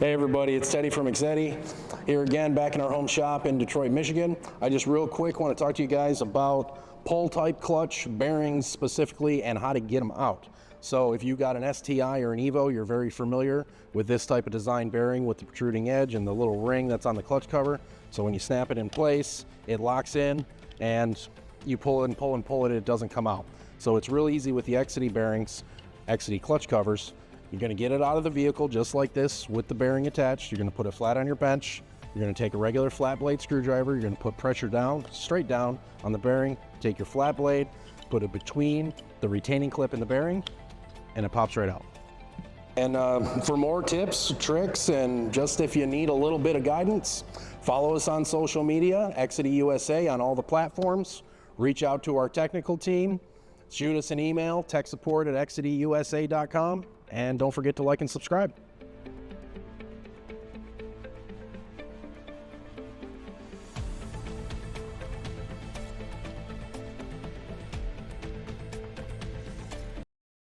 Hey everybody, it's Teddy from EXEDY, here again back in our home shop in Detroit, Michigan. I just real quick want to talk to you guys about pull type clutch bearings specifically and how to get them out. So if you got an STI or an Evo, you're very familiar with this type of design bearing with the protruding edge and the little ring that's on the clutch cover. So when you snap it in place, it locks in and you pull it and pull and pull it, it doesn't come out. So it's real easy with the EXEDY bearings, EXEDY clutch covers. You're going to get it out of the vehicle just like this with the bearing attached. You're going to put it flat on your bench. You're going to take a regular flat blade screwdriver. You're going to put pressure down, straight down on the bearing. Take your flat blade, put it between the retaining clip and the bearing, and it pops right out. And for more tips, tricks, and just if you need a little bit of guidance, follow us on social media, EXEDYUSA on all the platforms. Reach out to our technical team. Shoot us an email, tech support@exedyusa.com. And don't forget to like and subscribe.